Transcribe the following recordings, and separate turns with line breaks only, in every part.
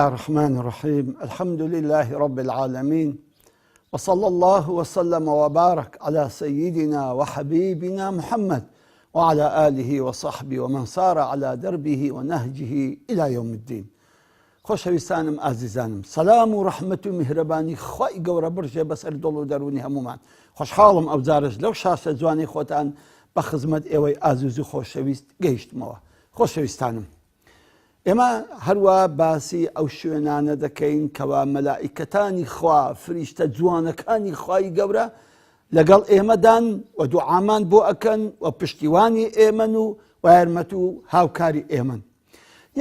الله الرحمن الرحيم. الحمد لله رب العالمين، وصلى الله وسلم وبارك على سيدنا وحبيبنا محمد وعلى آله وصحبه ومن سار على دربه ونهجه إلى يوم الدين. خۆشەویستانم ئازیزانم، سەلام و ڕەحمەت و میهرەبانی خۆی گەورە برژێ بەسەر دڵ و دەرونی هەمومان. خۆشحاڵم ئەو جارش لەو شاشە جوانی خۆتان بە خزمەت ئێوەی ئازیز و خۆشەویست گەیشتمەوە. خۆشەویستانم، ئێمە هەروە باسی ئەو شوێنانە دەکەین کەوا مەلائیکەتانی خوا، فریشتە جوانەکانی خوای گەورە لەگەڵ ئێمەدان و دوعامان بۆ ئەکەن و پشتیوانی ئێمەن و یارمەت و هاوکاری ئێمەن.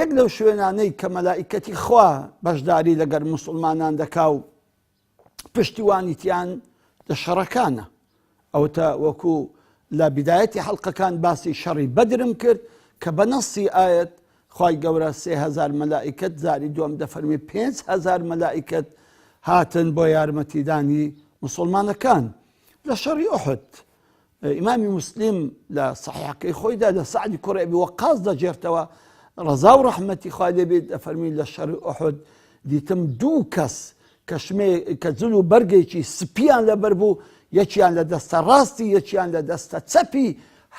یەک لەو شوێنانەی کە مەلائیکەتی خوا بەشداری لەگەر موسڵمانان دەکا و پشتیوانیتیان لە شەڕەکانە. ئەوتە وەکو لە بیدایەتی حەڵقەکان باسی شەڕی بەدرم کرد کە بە نەسی ئایەت خوای گەورە 3000 مەلائیکەت، زاری دووەم دەفەرمی 5000 مەلائیکەت هاتن بۆ یارمەتیدانی موسڵمانەکان لە شەڕی ئوحود. ئیمامی موسلیم لە سەحیحەکەی خۆیدا لە سەعدی کوڕی ئەبی وەقاص دەجێرتەوە ڕەزا و ڕەحمەتی خوای لێبێت، دەفەرمی لە شەڕی ئوحود دیتم دوو کەس کە جل و بەرگێکی سپیان لەبەر بوو، یەکیان لە دەستە ڕاستی یەکیان لە دەستە چەپی،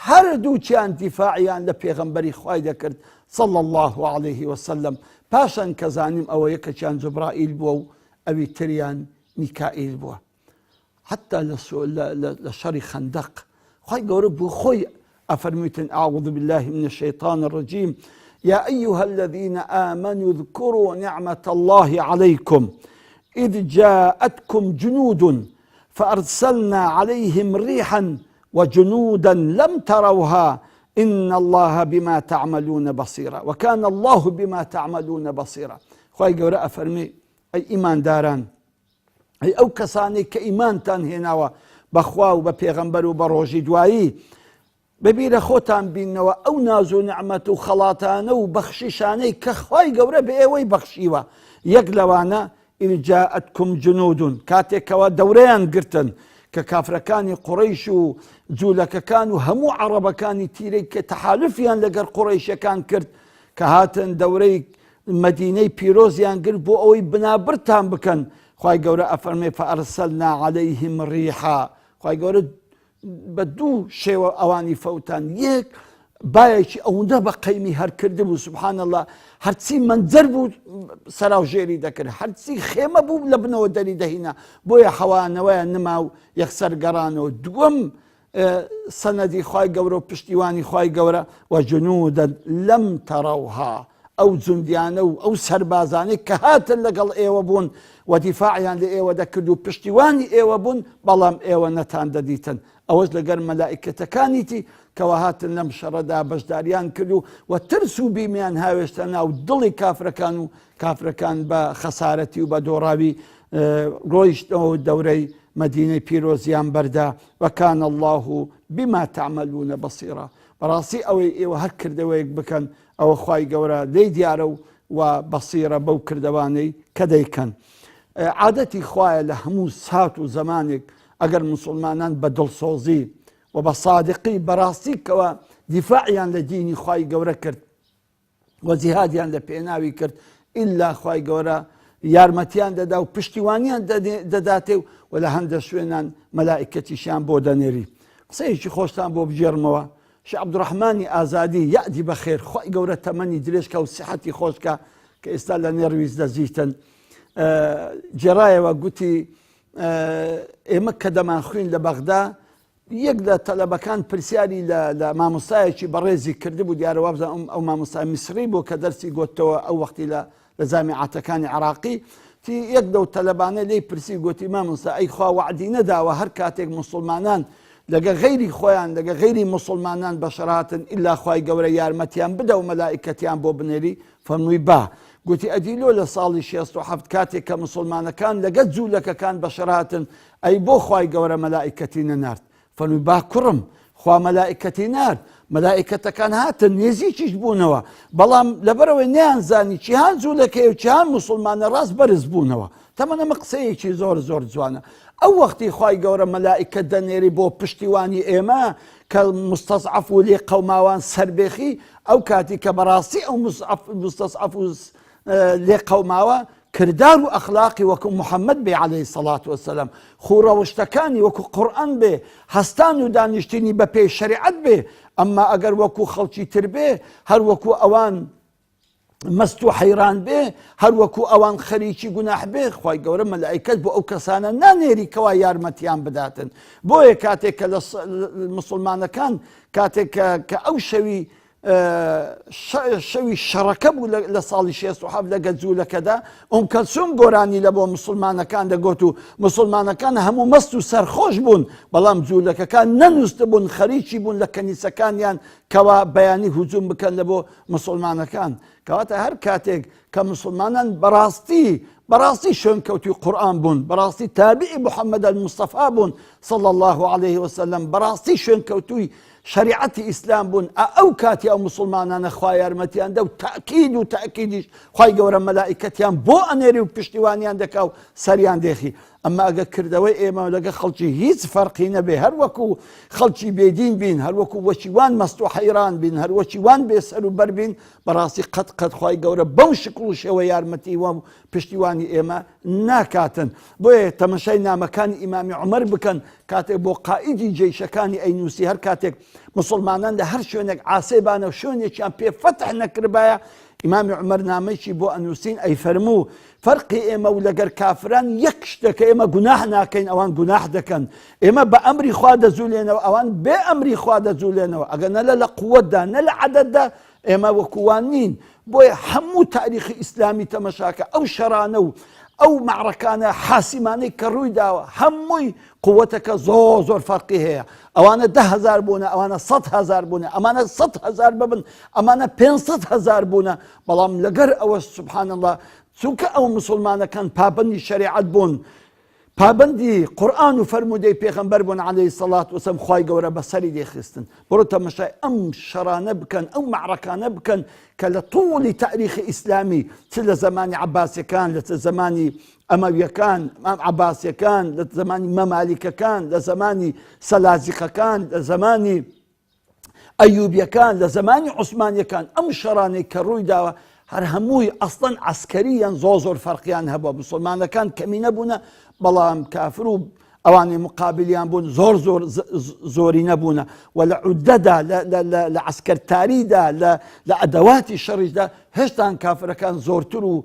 هەردووچیان دیفاعیان لە پێغەمبەری خوای دەکرد صلى الله عليه وسلم. پاشان کە زانیم ئەوە یەکەکیان جوبرائیل بووە و ئەوی تریان میکائیل بووە. حتى لە شەڕی خەندەق خوای گەورە بۆ خۆی ئەفەرموویتن أعوذ بالله من الشيطان الرجيم يا أيها الذين آمنوا اذكروا نعمة الله عليكم إذ جاءتكم جنود فأرسلنا عليهم ريحا وجنودا لم تروها إن الله بما تعملون بصيرا وكان الله بما تعملون بصيرا. خوای گەورە ئەفەرمی ئەی ئیمان داران، ئەی ئەو کەسانەی کە ئیمانتان هێناوە بەخوا و بە پێغەمبەر و بە ڕۆژی دوایی، ببیرە خۆتان بینەوە ئەو ناز و نعمەت و خەڵاتانە و بەخشیشانەی کە خوای گەورە بە ئێوەی بەخشیوە. یەک لەوانە إذ جاءتكم جنود، کاتێکەوە دەورەیان گرتن کە کافرەکانی قوڕەیش و جوولەکەکان و هەموو عەرەبەکانی تیرەی کە تەحالوفیان لەگەر قوڕەیشەکان کرد کە هاتن دەورەی مەدینەی پیرۆزیان گرت بۆ ئەوەی بنابرتان بکەن. خوای گەورە ئەفەرمێ فەئەرسەلنا عەلەیهم ڕیحا. خوای گەورە بە دوو شێوە ئەوانی فەوتان، یەک بایەکی ئەوەندە بە قەیمی هەر کرده بوو سوبحان الله، هەرچی مەنجەر بوو سەراو ژێری دەکرد، هەرچی خێمە بوو لە بنەوە دەری دەهینا، بۆیە حەوانەوەیان نما و یەکسەر گەڕانەوە. دووەم سەنەدی خوای گەورە و پشتیوانی خوای گەورە و جنودە لەم تەڕەوها، ئەو جوندیانە و ئەو سەربازانەی کە هاتن لەگەڵ ئێوە بوون و دیفاعیان لە ئێوە دەکرد و پشتیوانی ئێوە بوون، بەڵام ئێوە نەتان دەدیتن. ئەوەش لەگەر مەلائیکەتەکانیتی کەوە هاتن لەم شەڕەدا بەشداریان کرد و ترس و بیمیان هاوێشتە ناو دڵی کافرەکان و کافرەکان بە خەسارەتی و بە دۆڕاوی ڕۆیشتەوە دەورەی مەدینەی پیرۆزیان بەردا. وەکان الله بما تعملون بەصیرا. بەڕاستی ئەوەی ئێوە هەر کردەوەیەک بکەن ئەوە خوای گەورە لێی دیارە و بەصیرە بەو کردەوانەی کە دەیکەن. عادەتی خوایە لە هەموو سات و زمانێک ئەگەر موسڵمانان بە دڵسۆزی و بە صادقی بەڕاستی کەوە دیفاعیان لە دینی خوای گەورە کرد و جیهادیان لە پێناوی کرد، ئیلا خوای گەورە یارمەتیان دەدا و پشتیوانیان دەداتێ و لە هەندە شوێنان مەلائیکەتیشیان بۆ دەنێری. قسەیەکی خۆشتان بۆ بژێڕمەوە. شێخ عەبدوڕەحمانی ئازادی یادی بەخێر، خوای گەورە تەمەنی درێژکە و سیحەتی خۆشکە کە ئێستا لە نێڕویز دەزیتن، جێڕایەوە گوتی ئێمە کە دەمان خوێن لە بەغدا، یەک لە تەلەبەکان پرسیاری لە مامۆستایەکی بەڕێزی کردبوو، دیارە وابزان ئەو مامۆستای میسری بوو کە دەرسی گوتەوە ئەو وەختی لە جامیعەتەکانی عێراقی. یەک لەو تەلەبانە لێی پرسی گوتی مامۆستا ئەی خوا وعدی نەداوە هەر کاتێک موسڵمانان لەگە غەیری خۆیان لەگە غەیری موسڵمانان بەشەڕاتن ئیلا خوای گەورە یارمەتیان بدە و مەلائیکەتیان بۆ بنێری؟ فەرمووی با. گوتی ئەدیلۆ لە ساڵی 67 کاتێک کە موسڵمانەکان لەگە جوولەکەکان بەشەڕاتن ئەی بۆ خوای گەورە مەلائیکەتی نەنارد؟ فەرمووی با کوڕم، خوا مەلائیکەتی نارد، مەلائیکەتەکان هاتن نێزییکیش بوونەوە، بەڵام لەبەرەوەی نەیانزانی چیان جوولەکەی و چیان موسڵمانە ڕاست بەرز بوونەوە. تەمەنەمە قسەیەکی زۆر زۆر جوانە. ئەو وەختی خوای گەورە مەلائیکەت دەنێری بۆ پشتیوانی ئێمە کە مستەضعەف و لێ قەوماوان سەربێخی، ئەو کاتی کە بەڕاستی ئەو مستەضعەف و لێ قەوماوە کردار و ئەخلاقی وەکو محەممەد بێ عەلەیهی سەڵات وەسەلام خوڕەوشتەکانی وەکو قورئان بێ هەستان و دانیشتنی بە پێی شەریعەت بێ ئەمما ئەگەر وەکو خەڵکی تر بێ هەر وەکو ئەوان مەست و حەیران بێ هەر وەکو ئەوان خەریکی گوناح بێ خوای گەورە مەلائیکەت بۆ ئەو کەسانە نانێری کەوا یارمەتیان بداتن بۆیە کاتێک کە لە مسلمانەکان کاتێک کە ئەو شەوی شەڕەکە بوو لە ساڵی 67 لە گەجوولەکەدا کەلسوم گۆرانی لە بۆ مسلمانەکان دەگوت و مسلمانەکان هەموو مەست و سەرخۆش بوون بەڵام جوولەکەکان نەنووسە بوون خەریکی بوون لە کەنیسەکانیان کەوا بەیانی هجووم بکەن لە بۆ مسلمانەکان کەواتە هەر کاتێک کە مسلمانان بەڕاستی شوێنکەوتوی قورئان بوون بەڕاستی تابعی محەممەد المستەفا بوون صلی الله عليه وسلم بەڕاستی شوێنکەوتوی شریعەتی ئیسلام بوون ئەو کاتی ئەو مسلمانانە خوا یارمەتیان دە و تاکید و تاکیدیش خوای گەورە مەلائیکەتیان بۆ ئەنێری و پشتیوانیان دەکا و سەریان دێخی ئەمما ئەگە کردەوەی ئێمە لەگە خەڵکی هیچ فەرقی نەبێ هەر وەکو خەڵکی بێدین بین هەر وەکو وەچیوان مەست و حەیران بین هەر وەچیوان بێسەر و بەر بین بەڕاستی قەت خوای گەورە بەو شکل و شێوە یارمەتی و پشتیوانی ئێمە ناکاتن بۆیە تەمەشای نامەکانی ئیمامی عومەر بکەن کاتێک بۆ قائیدی جێیشەکانی ئەینووسی هەر کاتێک مسلمانان لە هەر شوێنێک عاسێبانە و شوێنێکیان پێ فەتح نەکردبایە ئیمامی عومەر نامەیەکی بۆ ئەنووسین ئەی فەرموو فەرقی ئێمە و لەگەر کافران یەک شتەکە ئێمە گوناح ناکەین ئەوان گوناح دەکەن ئێمە بە ئەمری خوا دەزوولێنەوە ئەوان بێ ئەمری خوا دەزوولێنەوە ئەگەر نە لە قووەتدا نە لە عەدەددا ئێمە وەکووان نین بۆیە هەموو تاریخی ئیسلامی تەمەشاکە ئەو شەرانە و ئەو معرەکانە حاسیمانەی کە ڕووی داوە هەمووی قووەتەکە زۆر فەرقی هەیە ئەوانە 10,000 بوونە ئەوانە 100,000 بوونە ئەمانە 100,000 ببن ئەمانە 500,000 بوونە بەڵام لەگەر ئەوە سوبحان الله چونکە ئەو مسلمانەکان پابەندی شەریعەت بوون پابەندی قورئان و فەرمودەی پێغەمبەر بوون عەلەیهی سەڵات وسەلام خوای گەورە بەسەری دێخستن بڕۆ تەمەشای ئەم شەرانە بکەن ئەو معرەکانە بکەن کە لە توولی تاریخی ئیسلامی چ لە زمانی عەباسیەکان لە زمانی ئەمەویەکان عەباسیەکان لە زمانی مەمالیکەکان لە زمانی سەلاجیقەکان لە زمانی ئەیوبیەکان لە زمانی عوسمانیەکان ئەم شەرانەی کە ڕووی داوە هەر هەمووی ئەسڵەن عەسکەریان زۆر فەرقیان هەبووە مسلمانەکان کەمی نەبوونە بەڵام کافر و ئەوانی مقابلیان بوون زۆری نەبوونە و لە عودەدا لە عەسکەرتاریدا لە ئەدەواتی شەڕیشدا هێشتان کافرەکان زۆرتر و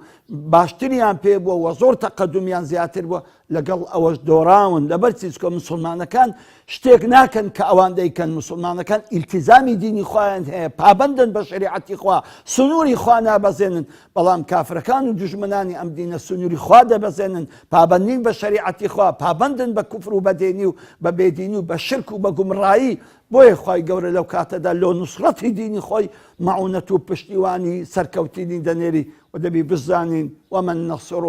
باشتریان پێ بووە و زۆر تەقەدومیان زیاتر بووە لەگەڵ ئەوەش دۆڕاون لەبەر چیزکە مسلمانەکان شتێک ناکەن کە ئەوان دەیکەن مسلمانەکان ئیلتیزامی دینی خۆیان هەیە پابەندن بە شەریعەتی خوا سنووری خوا نابەزێنن بەڵام کافرەکان و دوژمنانی ئەم دینە سنووری خوا دەبەزێنن پابەندین بە شەریعەتی خوا پابەندن بە کوفر و بەدێنی و بە بێدینی و بە شرک و بە گومڕایی بۆیە خوای گەورە لەو کاتەدا لۆ نوسڕەتی دینی خۆی مەعونەت و پشتیوانی سەرکەوتنی دەنێری و دەبی بزانین ومە النەصر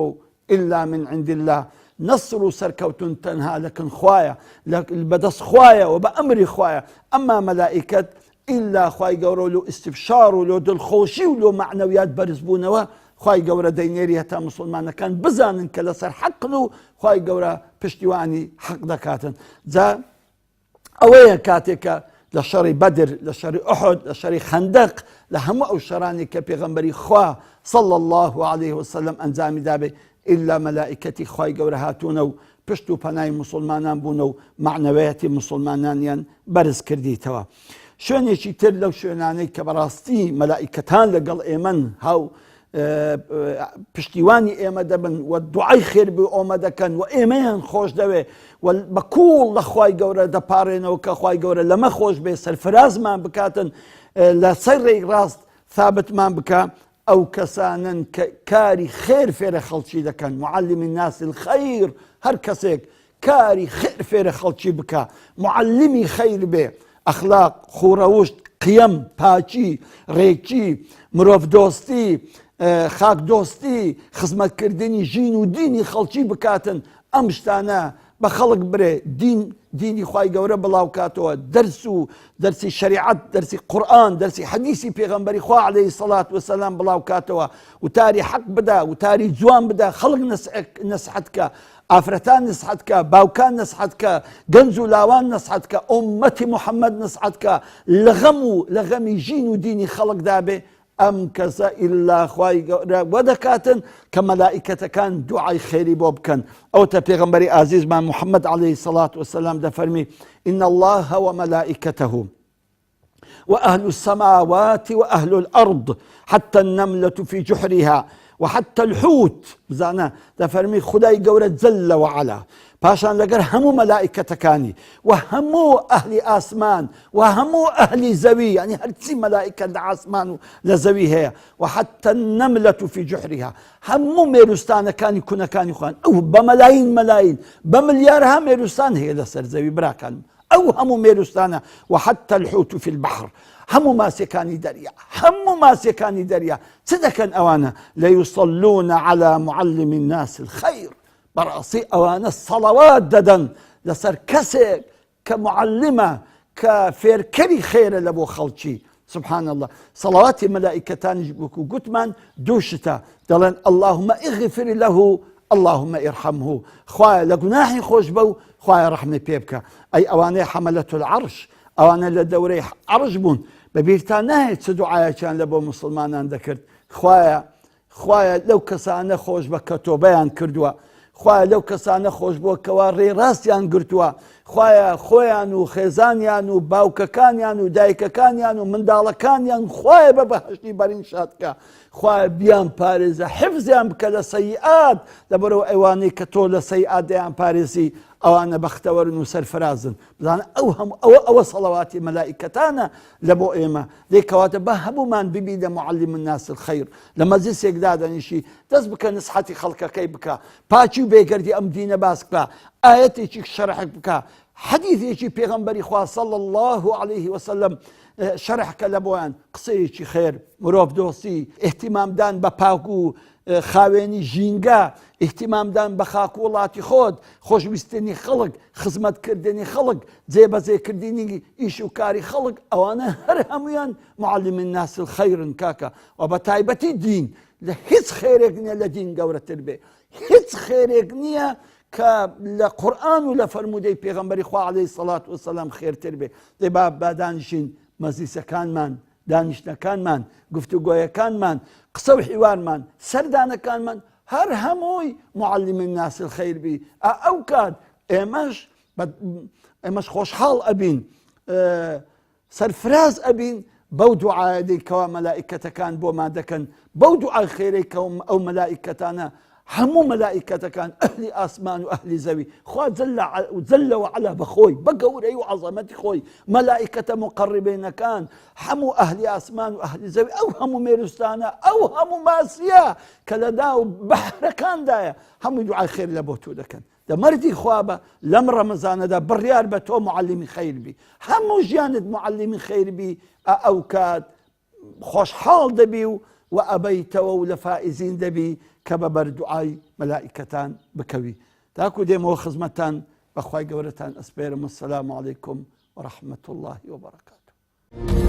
إلا من عند الله نصر و سەرکەوتن تەنها لەکن خوایە بەدەست خوایە و بە ئەمری خوایە ئەمما مەلائیکەت ئیلا خوای گەورە و لۆ ئیستیبشار و لۆ دڵخۆشی و لۆ معنەویات بەرزبوونەوە خوای گەورە دەینێری هەتا مسلمانەکان بزانن کە لەسەر حەقن و خوای گەورە پشتیوانی حەق دەکاتن جا ئەوەیە کاتێکە لە شەڕی بەدر لە شەڕی ئوحود لە شەڕی خەندەق لە هەموو ئەو شەرانی کە پێغەمبەری خوا صلی الله عليه وسلم ئەنجامی دابێ ئیلا مەلائیکەتی خوای گەورە هاتوونە و پشت و پەنای مسلمانان بوونە و معنەوەیەتی مسلمانانیان بەرز کردیتەوە شوێنێکی تر لەو شوێنانەی کە بەڕاستی مەلائیکەتان لەگەڵ ئێمەن هاو پشتیوانی ئێمە دەبن و دوعای خێر بێ ئۆمە دەکەن و ئێمەیان خۆش دەوێ و بە کوڵ لە خوای گەورە دەپارێنەوە کە خوای گەورە لەمە خۆش بێ سەرفرازمان بکاتن لە سەرڕێی ڕاست ثابتمان بکە ئەو کەسانن کە کاری خێر فێرە خەڵکی دەکەن معلم الناس الخەیر هەر کەسێک کاری خێر فێرە خەڵکی بکە معلمی خەیر بێ ئەخلاق خوڕەوشت قیەم پاچی ڕێکی مرۆڤ دۆستی خاک دۆستی خزمەتکردنی ژین و دینی خەڵکی بکاتن ئەم شتانە بە خەڵک برێ دینی خوای گەورە بڵاو کاتەوە دەرس و دەرسی شەریعەت دەرسی قورئان دەرسی حەدیسی پێغەمبەری خوا عەلەیهی سەڵات وسەلام بڵاو کاتەوە وتاری حەق بدە وتاری جوان بدە خەڵک نەسحەت کە ئافرەتان نسحەت کە باوکان نسحەت کە گەنج و لاوان نسحەت کە ئومەتی محەممەد نسحەت کە لە غەمی ژین و دینی خەڵکدا بێ ئەم کەسە ئیلا خوای گەورە وەدەکاتن کە مەلائیکەتەکان دوعای خێری بۆ بکەن. ئەوتە پێغەمبەری ئازیزمان محەممەد عەلەیهی سەڵات وەسەلام دەفەرمی إن الله وملائكته وأهل السماوات وأهل الأرض حتى النملة في جحرها وحتى الحوت بزانا دەفەرمی خدای گەورە جل وعلا پاشان لەگەر هەموو مەلائیکەتەکانی و هەموو ئەهلی ئاسمان و هەموو ئەهلی زەوی ینی هەرچی مەلائیکە لە ئاسمان و لە زەوی هەیە و حتى النملة في جحرها هەموو مێروستانەکانی کوونەکانی خوان ئەو بە مەلاین مەلاین بە ملیارها مێروستان هەیە لەسەر زەوی براکانم ئەو هەموو مێروستانە و حتى الحوت في البحر هەموو ماسیەکانی دەریا هەموو ماسیەکانی دەریا چ دەکەن ئەوانە لەیوصەللون على معلم الناس الخير بەڕاستی ئەوانە سەڵەوات دەدەن لەسەر کەسێک کە معلمە کە فێرکەری خێرە لە بۆ خەڵکی. سبحان الله سەڵەواتی مەلائیکەتانیش وەکو گوتمان دوو شتە دەڵێن اللهم اغفر له اللهم ارحمه خوایە لە گوناحی خۆش بە و خوایە ڕەحمی پێ بکە. ئەی ئەوانەی حەمەلەت العەرش ئەوانە لە دەورەی عەرش بوون بەبیرتان ناهێت چ دوعایەکیان لە بۆ موسڵمانان دەکرد. خوایە لەو کەسانە خۆش بە کە تۆبەیان کردووە، خوایە لەو کەسانە خۆش بووە کەوا ڕێڕاستیان گرتووە، خوایە خۆیان و خێزانیان و باوکەکانیان و دایکەکانیان و منداڵەکانیان خوایە بە بەهەشتی بەرین شادکە، خوایە بیان پارێزە حفزیان بکە لە سەیئات لەبەرەوە ئەوانەی کە تۆ لە سەیئات دەیان پارێزی ئەوانە بەختەوەرن و سەرفرازن. بزانە ئەوە سەڵەواتی مەلائیکەتانە لە بۆ ئێمە دەیکەواتە بە هەمومان ببی لە معلم الناس الخير لە مەجلیسێکدا دەنیشی دەست بکە نسحەتی خەڵکەکەی بکە، پاچی و بێگەردی ئەم دینە باس بکە، ئایەتێکی شەرح بکە، حەدیثێکی پێغەمبەری خوا صلی الله عليه وسلم شەرحکە لە بۆیان، قسەیەکی خێر، مرۆڤ دۆستی، ئیحتیمامدان بە پاک و خاوێنی ژینگە، ئیحتیمامدان بە خاک و وڵاتی خۆت، خۆشویستنی خەڵک، خزمەتکردنی خەڵک، جێبەجێکردنی ئیش و کاری خەڵک، ئەوانە هەر هەمویان معلم الناس الخيرن کاکە. و بە تایبەتی دین لە هیچ خێرێک نییە لە دین گەورەتر بێ، هیچ خێرێک نییە کە لە قورئان و لە فەرمودەی پێغەمبەری خوا عەلەیهی سەڵات وسەلام خێرتر بێ. دەی با دانیشین مەجلیسەکانمان، دانیشتنەکانمان، گفتوگۆیەکانمان، قسە و حیوارمان، سەردانەکانمان هەر هەمووی معلم الناس الخير بی. ئەو کات ئێمەش خۆشحاڵ ئەبین، سەرفراز ئەبین بەو دوعایە کەوا مەلائیکەتەکان بۆمان دەکەن، بەو دوعای خێرەی کە ئەو مەلائیکەتانە هەموو مەلائیکەتەکان ئەهلی ئاسمان و ئەهلی زەوی خوا جل وعلا بەخۆی بە گەورەی و عەزەمەتی خۆی مەلائیکەتە مقەڕیبینەکان هەموو ئەهلی ئاسمان و ئەهلی زەوی ئەو هەموو مێروستانە ئەو هەموو ماسیە کە لەدا و بەحرەکاندایە هەمووی دوعای خێر لە بۆ تۆ دەکەن. دەمەردی خوا بە لەم ڕەمەزانەدا بڕیار بە تۆ معلمی خەیر بی، هەموو ژیانت معلمی خەیر بی، ئەو کات خۆشحاڵ دەبی و ئەبەیتەوە و لە فائزین دەبی کە بە بەردوعای مەلائیکەتان بکەوی. تاکو دێمەوە خزمەتان بەخوای گەورەتان ئەسپێرم. السلام عەلەیکم وەڕەحمەتوڵڵاهی وبەرەکاتوه.